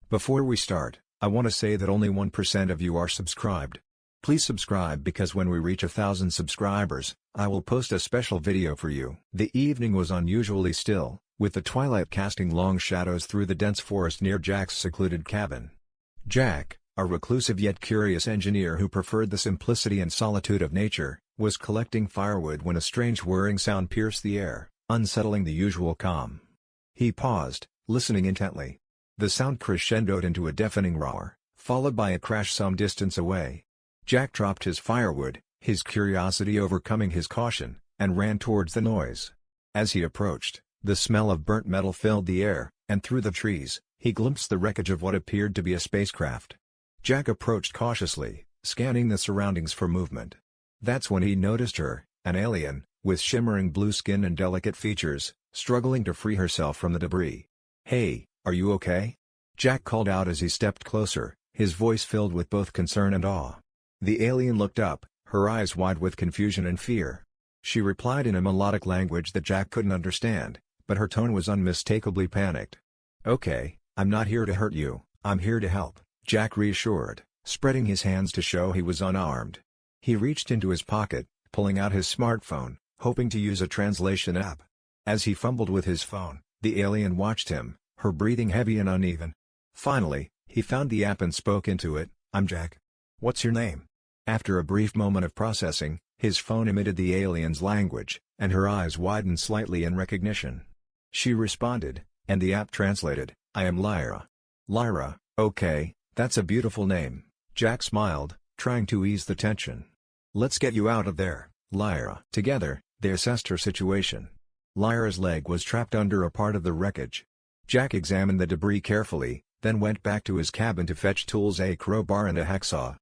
Before we start, I want to say that only 1% of you are subscribed. Please subscribe because when we reach 1,000 subscribers, I will post a special video for you. The evening was unusually still, with the twilight casting long shadows through the dense forest near Jack's secluded cabin. Jack, a reclusive yet curious engineer who preferred the simplicity and solitude of nature, was collecting firewood when a strange whirring sound pierced the air, unsettling the usual calm. He paused, listening intently. The sound crescendoed into a deafening roar, followed by a crash some distance away. Jack dropped his firewood, his curiosity overcoming his caution, and ran towards the noise. As he approached, the smell of burnt metal filled the air, and through the trees, he glimpsed the wreckage of what appeared to be a spacecraft. Jack approached cautiously, scanning the surroundings for movement. That's when he noticed her, an alien, with shimmering blue skin and delicate features, struggling to free herself from the debris. "Hey, are you okay?" Jack called out as he stepped closer, his voice filled with both concern and awe. The alien looked up, her eyes wide with confusion and fear. She replied in a melodic language that Jack couldn't understand, but her tone was unmistakably panicked. "Okay, I'm not here to hurt you, I'm here to help," Jack reassured, spreading his hands to show he was unarmed. He reached into his pocket, pulling out his smartphone, hoping to use a translation app. As he fumbled with his phone, the alien watched him, her breathing heavy and uneven. Finally, he found the app and spoke into it. "I'm Jack. What's your name?" After a brief moment of processing, his phone emitted the alien's language, and her eyes widened slightly in recognition. She responded, and the app translated, "I am Lyra." "Lyra, okay, that's a beautiful name." Jack smiled, trying to ease the tension. "Let's get you out of there, Lyra." Together, they assessed her situation. Lyra's leg was trapped under a part of the wreckage. Jack examined the debris carefully, then went back to his cabin to fetch tools, a crowbar and a hacksaw.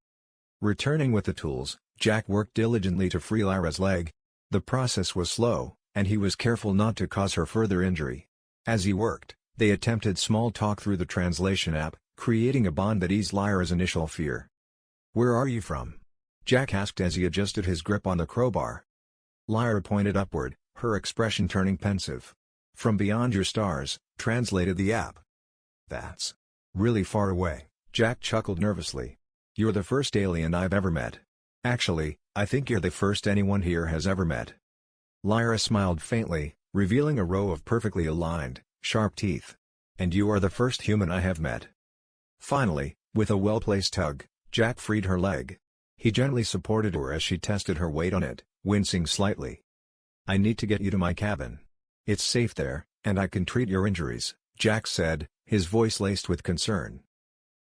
Returning with the tools, Jack worked diligently to free Lyra's leg. The process was slow, and he was careful not to cause her further injury. As he worked, they attempted small talk through the translation app, creating a bond that eased Lyra's initial fear. "Where are you from?" Jack asked as he adjusted his grip on the crowbar. Lyra pointed upward, her expression turning pensive. "From beyond your stars," translated the app. "That's really far away," Jack chuckled nervously. "You're the first alien I've ever met. Actually, I think you're the first anyone here has ever met." Lyra smiled faintly, revealing a row of perfectly aligned, sharp teeth. "And you are the first human I have met." Finally, with a well-placed tug, Jack freed her leg. He gently supported her as she tested her weight on it, wincing slightly. "I need to get you to my cabin. It's safe there, and I can treat your injuries," Jack said, his voice laced with concern.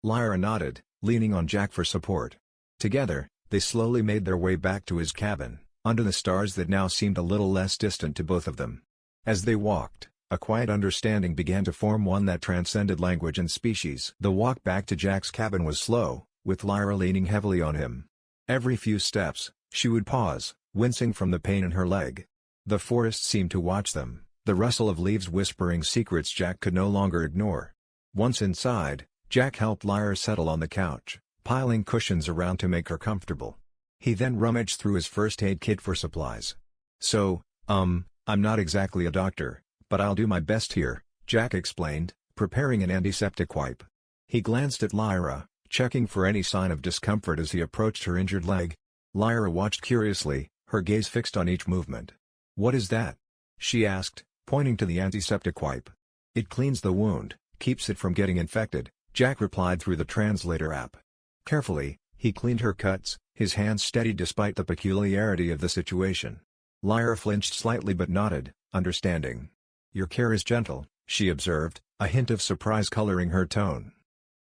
Lyra nodded, leaning on Jack for support. Together, they slowly made their way back to his cabin, under the stars that now seemed a little less distant to both of them. As they walked, a quiet understanding began to form, one that transcended language and species. The walk back to Jack's cabin was slow, with Lyra leaning heavily on him. Every few steps, she would pause, wincing from the pain in her leg. The forest seemed to watch them, the rustle of leaves whispering secrets Jack could no longer ignore. Once inside, Jack helped Lyra settle on the couch, piling cushions around to make her comfortable. He then rummaged through his first aid kit for supplies. "So, I'm not exactly a doctor, but I'll do my best here," Jack explained, preparing an antiseptic wipe. He glanced at Lyra, checking for any sign of discomfort as he approached her injured leg. Lyra watched curiously, her gaze fixed on each movement. "What is that?" she asked, pointing to the antiseptic wipe. "It cleans the wound, keeps it from getting infected," Jack replied through the translator app. Carefully, he cleaned her cuts, his hands steady despite the peculiarity of the situation. Lyra flinched slightly but nodded, understanding. "Your care is gentle," she observed, a hint of surprise coloring her tone.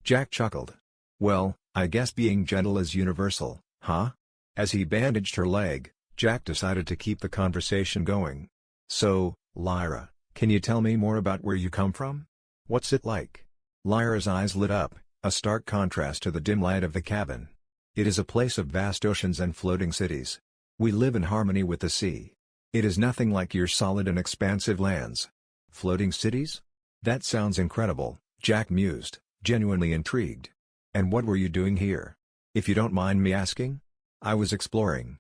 Jack chuckled. "Well, I guess being gentle is universal, huh?" As he bandaged her leg, Jack decided to keep the conversation going. "So, Lyra, can you tell me more about where you come from? What's it like?" Lyra's eyes lit up, a stark contrast to the dim light of the cabin. "It is a place of vast oceans and floating cities. We live in harmony with the sea. It is nothing like your solid and expansive lands." "Floating cities? That sounds incredible," Jack mused, genuinely intrigued. "And what were you doing here? If you don't mind me asking?" "I was exploring.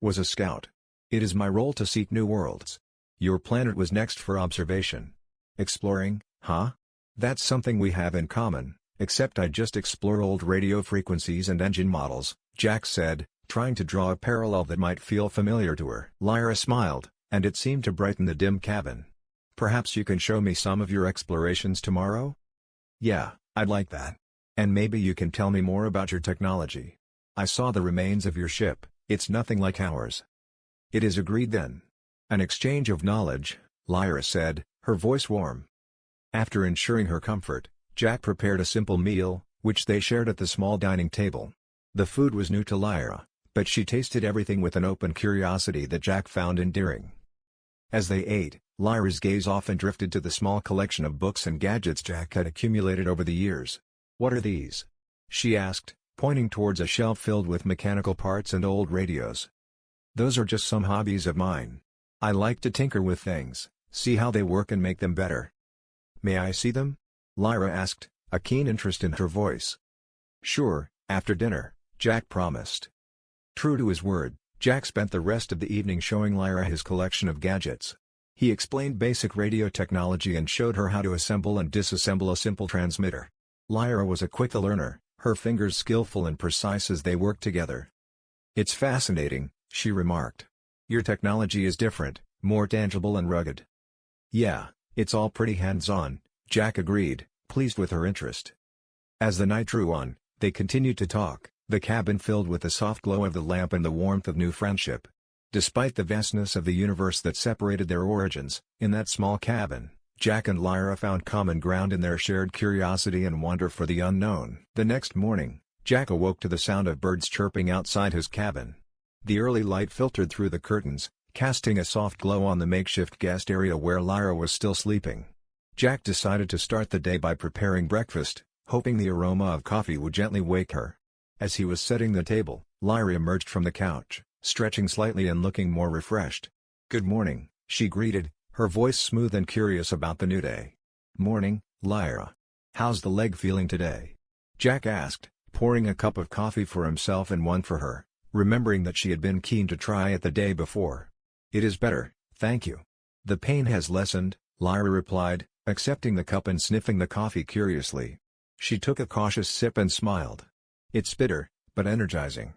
Was a scout. It is my role to seek new worlds. Your planet was next for observation." "Exploring, huh? That's something we have in common, except I just explore old radio frequencies and engine models, Jack said, trying to draw a parallel that might feel familiar to her. Lyra smiled, and it seemed to brighten the dim cabin. Perhaps you can show me some of your explorations tomorrow? Yeah, I'd like that. And maybe you can tell me more about your technology. I saw the remains of your ship, it's nothing like ours. It is agreed then. An exchange of knowledge, Lyra said, her voice warm. After ensuring her comfort, Jack prepared a simple meal, which they shared at the small dining table. The food was new to Lyra, but she tasted everything with an open curiosity that Jack found endearing. As they ate, Lyra's gaze often drifted to the small collection of books and gadgets Jack had accumulated over the years. "What are these?" she asked, pointing towards a shelf filled with mechanical parts and old radios. "Those are just some hobbies of mine. I like to tinker with things, see how they work and make them better." "May I see them?" Lyra asked, a keen interest in her voice. "Sure, after dinner," Jack promised. True to his word, Jack spent the rest of the evening showing Lyra his collection of gadgets. He explained basic radio technology and showed her how to assemble and disassemble a simple transmitter. Lyra was a quick learner, her fingers skillful and precise as they worked together. "It's fascinating," she remarked. "Your technology is different, more tangible and rugged." "Yeah, it's all pretty hands-on," Jack agreed, pleased with her interest. As the night drew on, they continued to talk, the cabin filled with the soft glow of the lamp and the warmth of new friendship. Despite the vastness of the universe that separated their origins, in that small cabin, Jack and Lyra found common ground in their shared curiosity and wonder for the unknown. The next morning, Jack awoke to the sound of birds chirping outside his cabin. The early light filtered through the curtains, casting a soft glow on the makeshift guest area where Lyra was still sleeping. Jack decided to start the day by preparing breakfast, hoping the aroma of coffee would gently wake her. As he was setting the table, Lyra emerged from the couch, stretching slightly and looking more refreshed. "Good morning," she greeted, her voice smooth and curious about the new day. "Morning, Lyra. How's the leg feeling today?" Jack asked, pouring a cup of coffee for himself and one for her, remembering that she had been keen to try it the day before. "It is better, thank you. The pain has lessened," Lyra replied, accepting the cup and sniffing the coffee curiously. She took a cautious sip and smiled. "It's bitter, but energizing."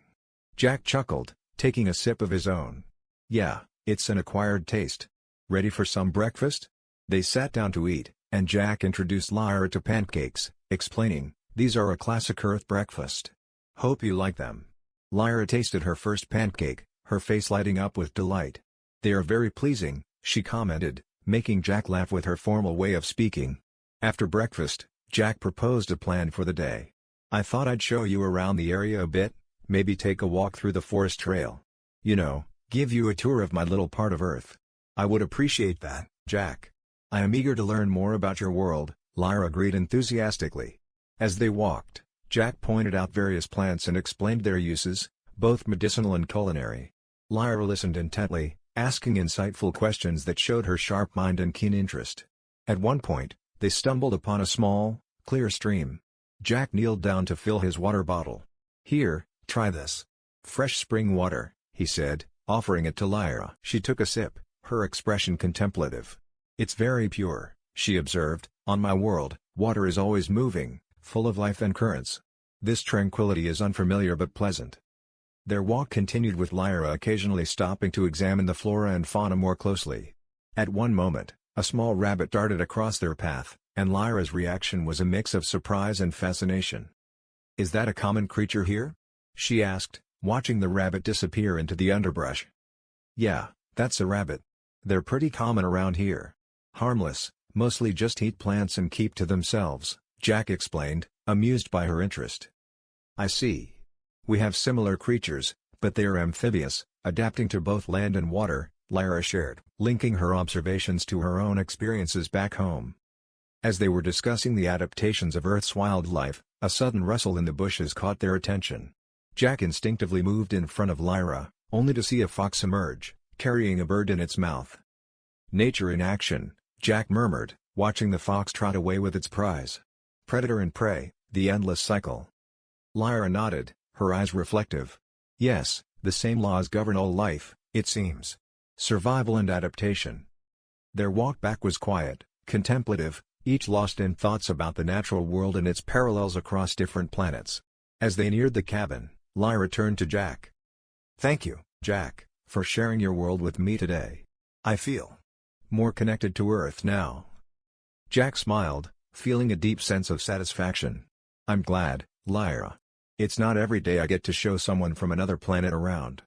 Jack chuckled, taking a sip of his own. "Yeah, it's an acquired taste. Ready for some breakfast?" They sat down to eat, and Jack introduced Lyra to pancakes, explaining, "These are a classic Earth breakfast. Hope you like them." Lyra tasted her first pancake, her face lighting up with delight. "They are very pleasing," she commented, making Jack laugh with her formal way of speaking. After breakfast, Jack proposed a plan for the day. "I thought I'd show you around the area a bit, maybe take a walk through the forest trail. You know, give you a tour of my little part of Earth." "I would appreciate that, Jack. I am eager to learn more about your world," Lyra agreed enthusiastically. As they walked, Jack pointed out various plants and explained their uses, both medicinal and culinary. Lyra listened intently, asking insightful questions that showed her sharp mind and keen interest. At one point, they stumbled upon a small, clear stream. Jack kneeled down to fill his water bottle. "Here, try this. Fresh spring water," he said, offering it to Lyra. She took a sip, her expression contemplative. "It's very pure," she observed. "On my world, water is always moving, full of life and currents. This tranquility is unfamiliar but pleasant." Their walk continued with Lyra occasionally stopping to examine the flora and fauna more closely. At one moment, a small rabbit darted across their path, and Lyra's reaction was a mix of surprise and fascination. "Is that a common creature here?" she asked, watching the rabbit disappear into the underbrush. "Yeah, that's a rabbit. They're pretty common around here. Harmless, mostly just eat plants and keep to themselves," Jack explained, amused by her interest. "I see. We have similar creatures, but they are amphibious, adapting to both land and water," Lyra shared, linking her observations to her own experiences back home. As they were discussing the adaptations of Earth's wildlife, a sudden rustle in the bushes caught their attention. Jack instinctively moved in front of Lyra, only to see a fox emerge, carrying a bird in its mouth. "Nature in action," Jack murmured, watching the fox trot away with its prize. "Predator and prey, the endless cycle." Lyra nodded, her eyes reflective. "Yes, the same laws govern all life, it seems. Survival and adaptation." Their walk back was quiet, contemplative, each lost in thoughts about the natural world and its parallels across different planets. As they neared the cabin, Lyra turned to Jack. "Thank you, Jack, for sharing your world with me today. I feel more connected to Earth now." Jack smiled, feeling a deep sense of satisfaction. "I'm glad, Lyra. It's not every day I get to show someone from another planet around."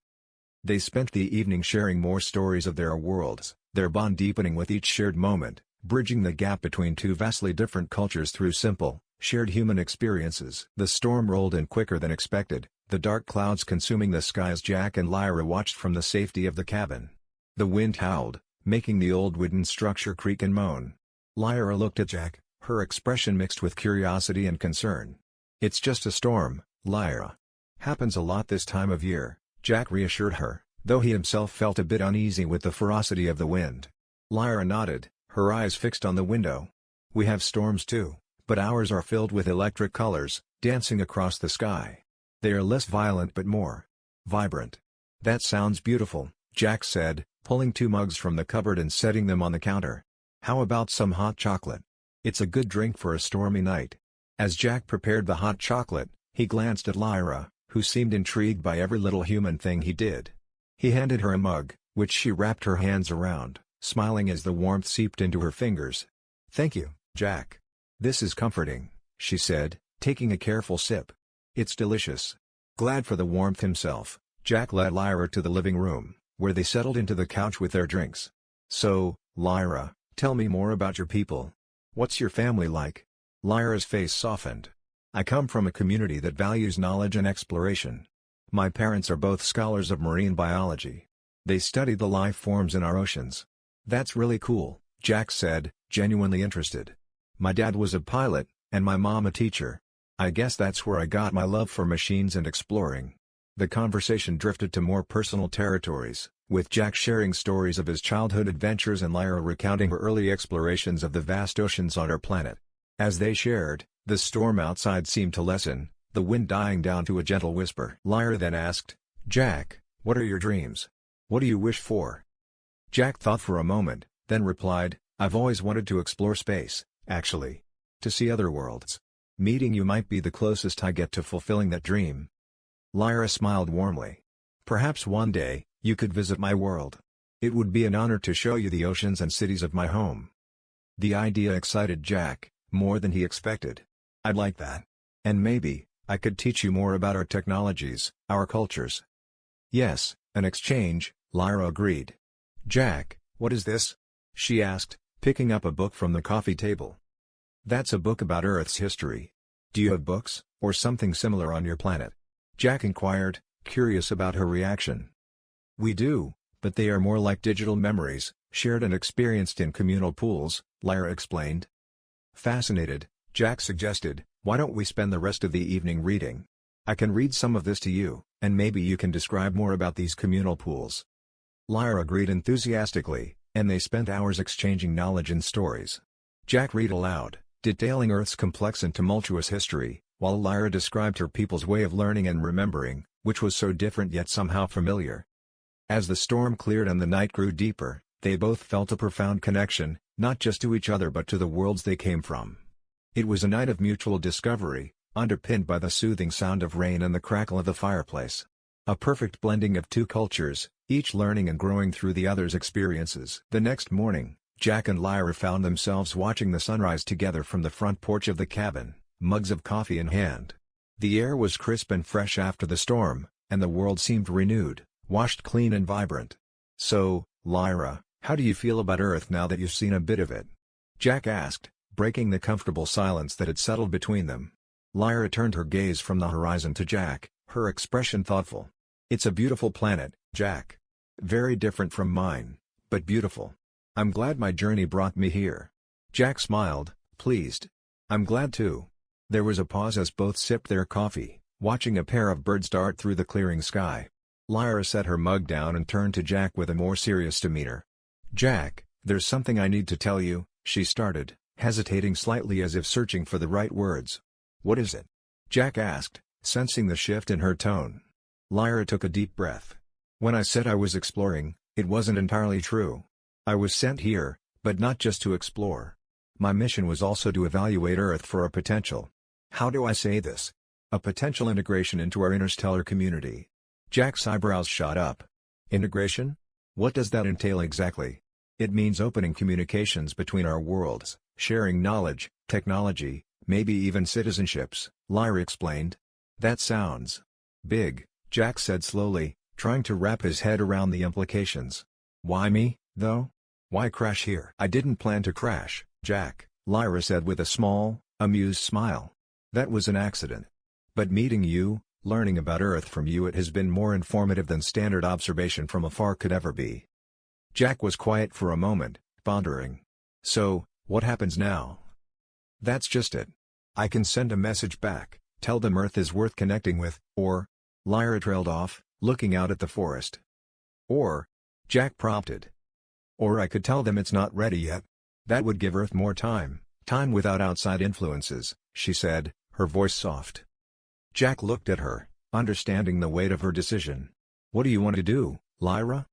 They spent the evening sharing more stories of their worlds, their bond deepening with each shared moment, bridging the gap between two vastly different cultures through simple, shared human experiences. The storm rolled in quicker than expected, the dark clouds consuming the sky as Jack and Lyra watched from the safety of the cabin. The wind howled, making the old wooden structure creak and moan. Lyra looked at Jack, her expression mixed with curiosity and concern. "It's just a storm, Lyra. Happens a lot this time of year," Jack reassured her, though he himself felt a bit uneasy with the ferocity of the wind. Lyra nodded, her eyes fixed on the window. "We have storms too, but ours are filled with electric colors, dancing across the sky. They are less violent but more vibrant." "That sounds beautiful," Jack said, pulling 2 mugs from the cupboard and setting them on the counter. "How about some hot chocolate? It's a good drink for a stormy night." As Jack prepared the hot chocolate, he glanced at Lyra, who seemed intrigued by every little human thing he did. He handed her a mug, which she wrapped her hands around, smiling as the warmth seeped into her fingers. "Thank you, Jack. This is comforting," she said, taking a careful sip. "It's delicious." Glad for the warmth himself, Jack led Lyra to the living room, where they settled into the couch with their drinks. "So, Lyra, tell me more about your people. What's your family like?" Lyra's face softened. "I come from a community that values knowledge and exploration. My parents are both scholars of marine biology. They study the life forms in our oceans." "That's really cool," Jack said, genuinely interested. "My dad was a pilot, and my mom a teacher. I guess that's where I got my love for machines and exploring." The conversation drifted to more personal territories, with Jack sharing stories of his childhood adventures and Lyra recounting her early explorations of the vast oceans on her planet. As they shared, the storm outside seemed to lessen, the wind dying down to a gentle whisper. Lyra then asked, "Jack, what are your dreams? What do you wish for?" Jack thought for a moment, then replied, "I've always wanted to explore space, actually. To see other worlds. Meeting you might be the closest I get to fulfilling that dream." Lyra smiled warmly. "Perhaps one day, you could visit my world. It would be an honor to show you the oceans and cities of my home." The idea excited Jack, more than he expected. "I'd like that. And maybe, I could teach you more about our technologies, our cultures." "Yes, an exchange," Lyra agreed. "Jack, what is this?" she asked, picking up a book from the coffee table. "That's a book about Earth's history. Do you have books, or something similar on your planet?" Jack inquired, curious about her reaction. "We do, but they are more like digital memories, shared and experienced in communal pools," Lyra explained. Fascinated, Jack suggested, "Why don't we spend the rest of the evening reading? I can read some of this to you, and maybe you can describe more about these communal pools." Lyra agreed enthusiastically, and they spent hours exchanging knowledge and stories. Jack read aloud, detailing Earth's complex and tumultuous history, while Lyra described her people's way of learning and remembering, which was so different yet somehow familiar. As the storm cleared and the night grew deeper, they both felt a profound connection, not just to each other but to the worlds they came from. It was a night of mutual discovery, underpinned by the soothing sound of rain and the crackle of the fireplace. A perfect blending of two cultures, each learning and growing through the other's experiences. The next morning, Jack and Lyra found themselves watching the sunrise together from the front porch of the cabin, mugs of coffee in hand. The air was crisp and fresh after the storm, and the world seemed renewed, washed clean and vibrant. "So, Lyra, how do you feel about Earth now that you've seen a bit of it?" Jack asked, breaking the comfortable silence that had settled between them. Lyra turned her gaze from the horizon to Jack, her expression thoughtful. "It's a beautiful planet, Jack. Very different from mine, but beautiful. I'm glad my journey brought me here." Jack smiled, pleased. "I'm glad too." There was a pause as both sipped their coffee, watching a pair of birds dart through the clearing sky. Lyra set her mug down and turned to Jack with a more serious demeanor. "Jack, there's something I need to tell you," she started, hesitating slightly as if searching for the right words. "What is it?" Jack asked, sensing the shift in her tone. Lyra took a deep breath. "When I said I was exploring, it wasn't entirely true. I was sent here, but not just to explore. My mission was also to evaluate Earth for a potential. How do I say this? A potential integration into our interstellar community. Jack's eyebrows shot up. Integration? What does that entail exactly? It means opening communications between our worlds, sharing knowledge, technology, maybe even citizenships, Lyra explained. That sounds big, Jack said slowly, trying to wrap his head around the implications. Why me, though? Why crash here? I didn't plan to crash, Jack, Lyra said with a small, amused smile. That was an accident. But meeting you, learning about Earth from you, it has been more informative than standard observation from afar could ever be. Jack was quiet for a moment, pondering. So, what happens now? That's just it. I can send a message back, tell them Earth is worth connecting with, or... Lyra trailed off, looking out at the forest. Or... Jack prompted. Or I could tell them it's not ready yet. That would give Earth more time without outside influences, she said, her voice soft. Jack looked at her, understanding the weight of her decision. What do you want to do, Lyra?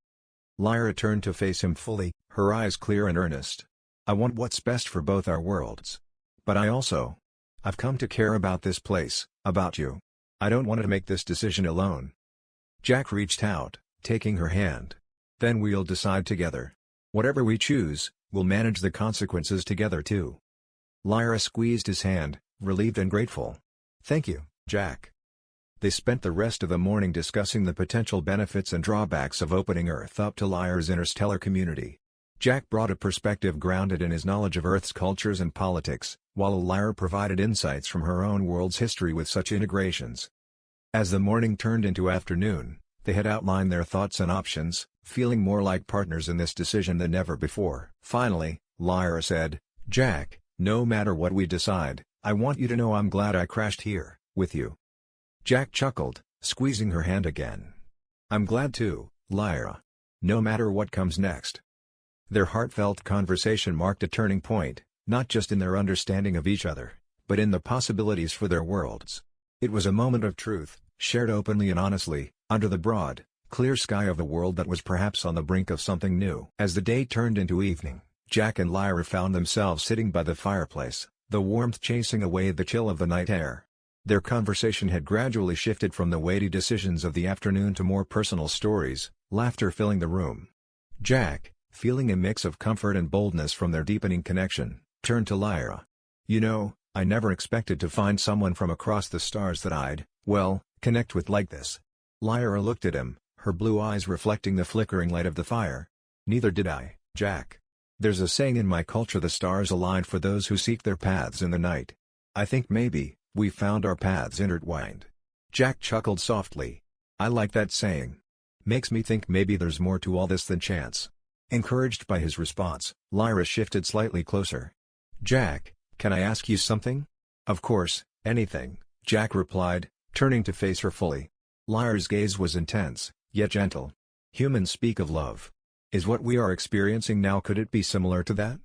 Lyra turned to face him fully, her eyes clear and earnest. I want what's best for both our worlds. But I've come to care about this place, about you. I don't want to make this decision alone. Jack reached out, taking her hand. Then we'll decide together. Whatever we choose, we'll manage the consequences together too. Lyra squeezed his hand, relieved and grateful. Thank you, Jack. They spent the rest of the morning discussing the potential benefits and drawbacks of opening Earth up to Lyra's interstellar community. Jack brought a perspective grounded in his knowledge of Earth's cultures and politics, while Lyra provided insights from her own world's history with such integrations. As the morning turned into afternoon, they had outlined their thoughts and options, feeling more like partners in this decision than ever before. Finally, Lyra said, Jack, no matter what we decide, I want you to know I'm glad I crashed here, with you. Jack chuckled, squeezing her hand again. I'm glad too, Lyra. No matter what comes next. Their heartfelt conversation marked a turning point, not just in their understanding of each other, but in the possibilities for their worlds. It was a moment of truth, shared openly and honestly, under the broad, clear sky of a world that was perhaps on the brink of something new. As the day turned into evening, Jack and Lyra found themselves sitting by the fireplace, the warmth chasing away the chill of the night air. Their conversation had gradually shifted from the weighty decisions of the afternoon to more personal stories, laughter filling the room. Jack, feeling a mix of comfort and boldness from their deepening connection, turned to Lyra. You know, I never expected to find someone from across the stars that I'd, well, connect with like this. Lyra looked at him, her blue eyes reflecting the flickering light of the fire. Neither did I, Jack. There's a saying in my culture, the stars align for those who seek their paths in the night. I think maybe, we found our paths intertwined. Jack chuckled softly. I like that saying. Makes me think maybe there's more to all this than chance. Encouraged by his response, Lyra shifted slightly closer. Jack, can I ask you something? Of course, anything, Jack replied, turning to face her fully. Lyra's gaze was intense, yet gentle. Humans speak of love. Is what we are experiencing now, could it be similar to that?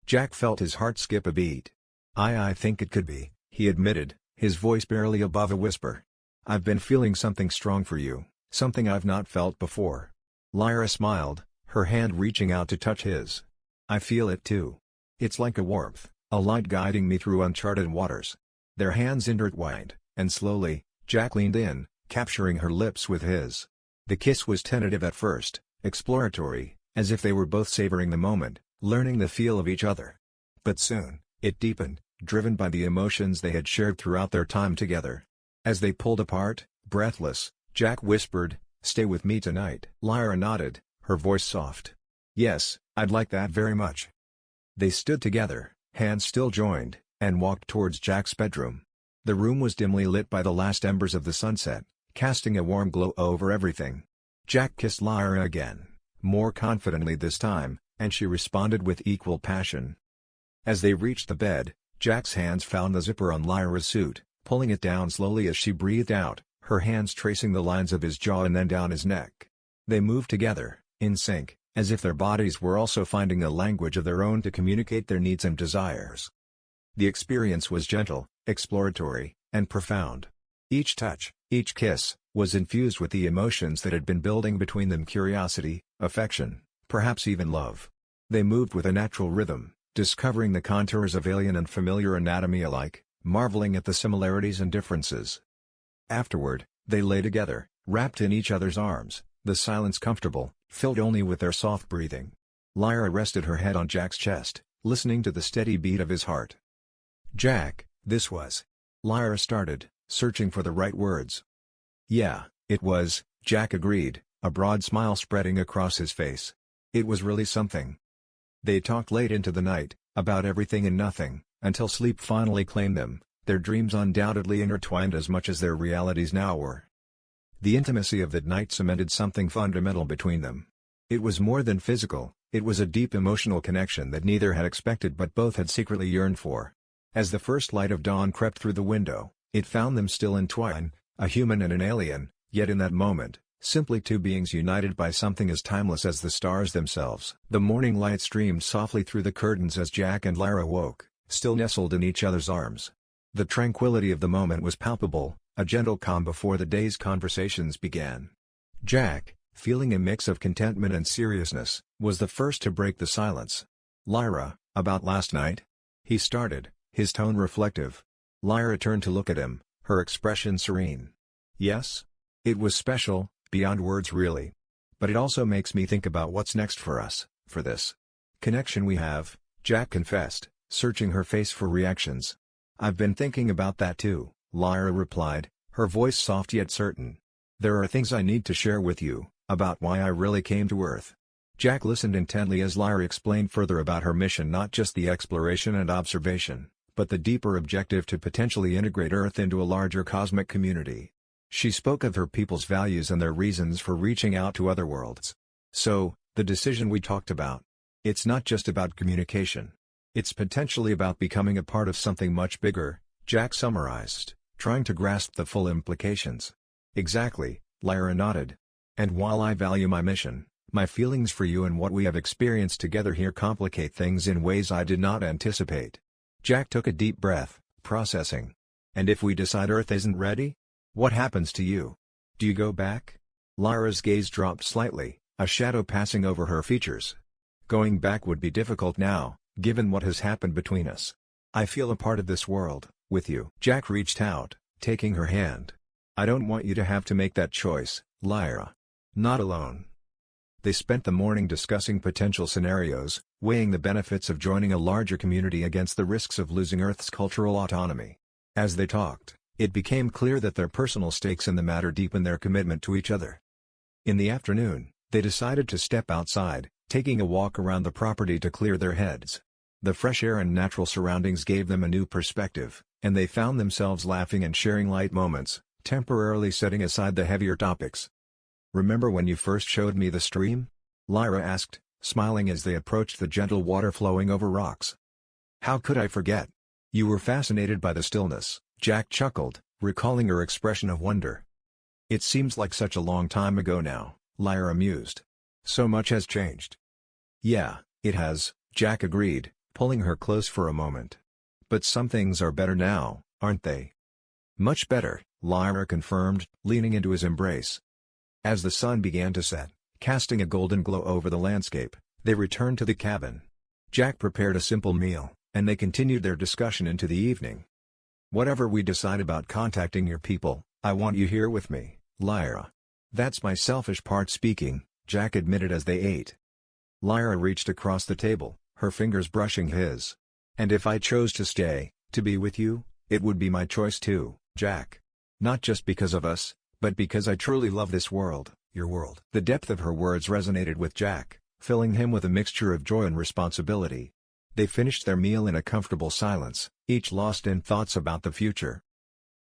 Jack felt his heart skip a beat. I think it could be, he admitted, his voice barely above a whisper. I've been feeling something strong for you, something I've not felt before. Lyra smiled, her hand reaching out to touch his. I feel it too. It's like a warmth, a light guiding me through uncharted waters. Their hands intertwined, and slowly, Jack leaned in, capturing her lips with his. The kiss was tentative at first, exploratory, as if they were both savoring the moment, learning the feel of each other. But soon, it deepened, driven by the emotions they had shared throughout their time together. As they pulled apart, breathless, Jack whispered, "Stay with me tonight." Lyra nodded, her voice soft. "Yes, I'd like that very much." They stood together, hands still joined, and walked towards Jack's bedroom. The room was dimly lit by the last embers of the sunset, casting a warm glow over everything. Jack kissed Lyra again, more confidently this time, and she responded with equal passion. As they reached the bed, Jack's hands found the zipper on Lyra's suit, pulling it down slowly as she breathed out, her hands tracing the lines of his jaw and then down his neck. They moved together, in sync, as if their bodies were also finding a language of their own to communicate their needs and desires. The experience was gentle, exploratory, and profound. Each touch, each kiss, was infused with the emotions that had been building between them: curiosity, affection, perhaps even love. They moved with a natural rhythm, discovering the contours of alien and familiar anatomy alike, marveling at the similarities and differences. Afterward, they lay together, wrapped in each other's arms, the silence comfortable, filled only with their soft breathing. Lyra rested her head on Jack's chest, listening to the steady beat of his heart. "Jack, this was..." Lyra started, searching for the right words. "Yeah, it was," Jack agreed, a broad smile spreading across his face. "It was really something." They talked late into the night, about everything and nothing, until sleep finally claimed them, their dreams undoubtedly intertwined as much as their realities now were. The intimacy of that night cemented something fundamental between them. It was more than physical, it was a deep emotional connection that neither had expected but both had secretly yearned for. As the first light of dawn crept through the window, it found them still entwined, a human and an alien, yet in that moment, simply two beings united by something as timeless as the stars themselves. The morning light streamed softly through the curtains as Jack and Lyra woke, still nestled in each other's arms. The tranquility of the moment was palpable, a gentle calm before the day's conversations began. Jack, feeling a mix of contentment and seriousness, was the first to break the silence. "Lyra, about last night?" he started, his tone reflective. Lyra turned to look at him, her expression serene. "Yes? It was special, beyond words really. But it also makes me think about what's next for us, for this connection we have," Jack confessed, searching her face for reactions. "I've been thinking about that too," Lyra replied, her voice soft yet certain. "There are things I need to share with you, about why I really came to Earth." Jack listened intently as Lyra explained further about her mission, not just the exploration and observation, but the deeper objective to potentially integrate Earth into a larger cosmic community. She spoke of her people's values and their reasons for reaching out to other worlds. "So, the decision we talked about. It's not just about communication. It's potentially about becoming a part of something much bigger," Jack summarized, trying to grasp the full implications. "Exactly," Lyra nodded. "And while I value my mission, my feelings for you and what we have experienced together here complicate things in ways I did not anticipate." Jack took a deep breath, processing. "And if we decide Earth isn't ready? What happens to you? Do you go back?" Lyra's gaze dropped slightly, a shadow passing over her features. "Going back would be difficult now, given what has happened between us. I feel a part of this world, with you." Jack reached out, taking her hand. "I don't want you to have to make that choice, Lyra. Not alone." They spent the morning discussing potential scenarios, weighing the benefits of joining a larger community against the risks of losing Earth's cultural autonomy. As they talked, it became clear that their personal stakes in the matter deepened their commitment to each other. In the afternoon, they decided to step outside, taking a walk around the property to clear their heads. The fresh air and natural surroundings gave them a new perspective, and they found themselves laughing and sharing light moments, temporarily setting aside the heavier topics. "Remember when you first showed me the stream?" Lyra asked, smiling as they approached the gentle water flowing over rocks. "How could I forget? You were fascinated by the stillness," Jack chuckled, recalling her expression of wonder. "It seems like such a long time ago now," Lyra mused. "So much has changed." "Yeah, it has," Jack agreed, pulling her close for a moment. "But some things are better now, aren't they?" "Much better," Lyra confirmed, leaning into his embrace. As the sun began to set, casting a golden glow over the landscape, they returned to the cabin. Jack prepared a simple meal, and they continued their discussion into the evening. "Whatever we decide about contacting your people, I want you here with me, Lyra." "That's my selfish part speaking," Jack admitted as they ate. Lyra reached across the table, her fingers brushing his. "And if I chose to stay, to be with you, it would be my choice too, Jack. Not just because of us, but because I truly love this world, your world." The depth of her words resonated with Jack, filling him with a mixture of joy and responsibility. They finished their meal in a comfortable silence, each lost in thoughts about the future.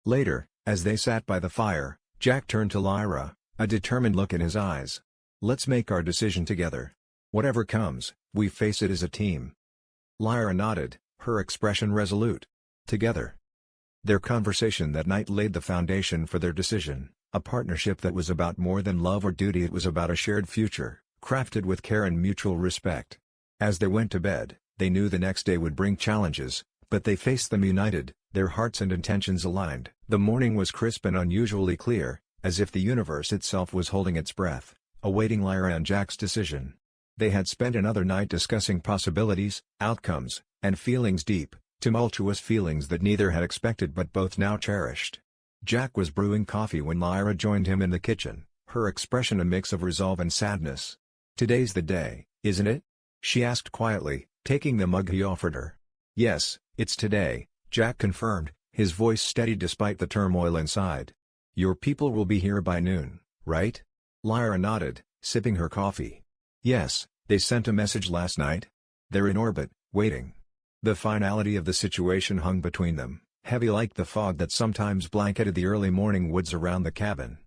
Later, as they sat by the fire, Jack turned to Lyra, a determined look in his eyes. "Let's make our decision together. Whatever comes, we face it as a team." Lyra nodded, her expression resolute. Together. Their conversation that night laid the foundation for their decision, a partnership that was about more than love or duty. It was about a shared future, crafted with care and mutual respect. As they went to bed, they knew the next day would bring challenges, but they faced them united, their hearts and intentions aligned. The morning was crisp and unusually clear, as if the universe itself was holding its breath, awaiting Lyra and Jack's decision. They had spent another night discussing possibilities, outcomes, and feelings deep, tumultuous feelings that neither had expected but both now cherished. Jack was brewing coffee when Lyra joined him in the kitchen, her expression a mix of resolve and sadness. "Today's the day, isn't it?" she asked quietly, taking the mug he offered her. "Yes, it's today," Jack confirmed, his voice steady despite the turmoil inside. "Your people will be here by noon, right?" Lyra nodded, sipping her coffee. "Yes, they sent a message last night. They're in orbit, waiting." The finality of the situation hung between them, heavy like the fog that sometimes blanketed the early morning woods around the cabin.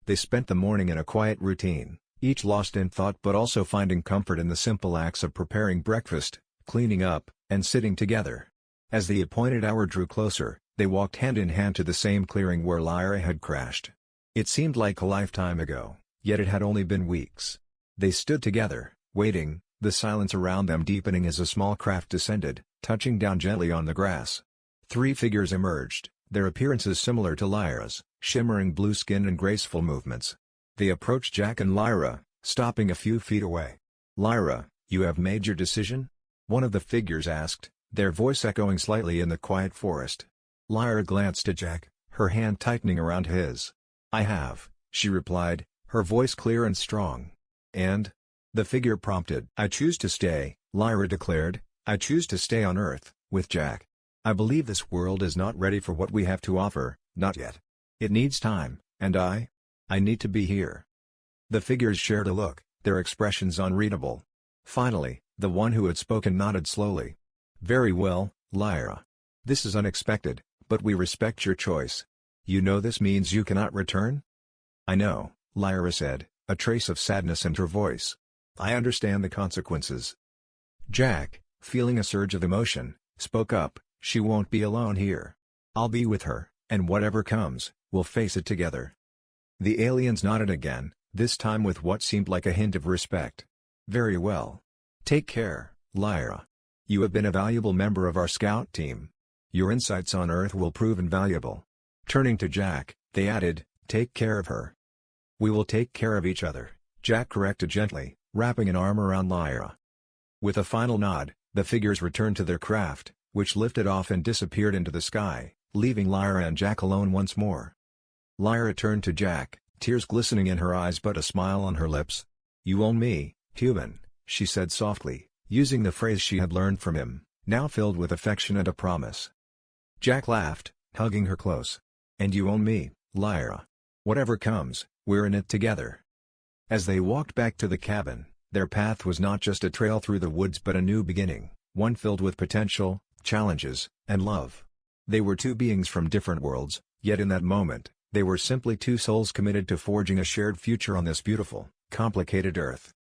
They spent the morning in a quiet routine, each lost in thought but also finding comfort in the simple acts of preparing breakfast, cleaning up, and sitting together. As the appointed hour drew closer, they walked hand in hand to the same clearing where Lyra had crashed. It seemed like a lifetime ago, yet it had only been weeks. They stood together, waiting, the silence around them deepening as a small craft descended, touching down gently on the grass. 3 figures emerged, their appearances similar to Lyra's, shimmering blue skin and graceful movements. They approached Jack and Lyra, stopping a few feet away. "Lyra, you have made your decision?" one of the figures asked, their voice echoing slightly in the quiet forest. Lyra glanced at Jack, her hand tightening around his. "I have," she replied, her voice clear and strong. "And?" the figure prompted. "I choose to stay," Lyra declared. "I choose to stay on Earth, with Jack. I believe this world is not ready for what we have to offer, not yet. It needs time, and I need to be here." The figures shared a look, their expressions unreadable. Finally, the one who had spoken nodded slowly. "Very well, Lyra. This is unexpected, but we respect your choice. You know this means you cannot return?" "I know," Lyra said, a trace of sadness in her voice. "I understand the consequences." Jack, feeling a surge of emotion, spoke up, "She won't be alone here. I'll be with her, and whatever comes, we'll face it together." The aliens nodded again, this time with what seemed like a hint of respect. "Very well. Take care, Lyra. You have been a valuable member of our scout team. Your insights on Earth will prove invaluable." Turning to Jack, they added, "Take care of her." "We will take care of each other," Jack corrected gently, wrapping an arm around Lyra. With a final nod, the figures returned to their craft, which lifted off and disappeared into the sky, leaving Lyra and Jack alone once more. Lyra turned to Jack, tears glistening in her eyes but a smile on her lips. "You own me, human," she said softly, using the phrase she had learned from him, now filled with affection and a promise. Jack laughed, hugging her close. "And you own me, Lyra. Whatever comes, we're in it together." As they walked back to the cabin, their path was not just a trail through the woods but a new beginning, one filled with potential, challenges, and love. They were two beings from different worlds, yet in that moment, they were simply two souls committed to forging a shared future on this beautiful, complicated Earth.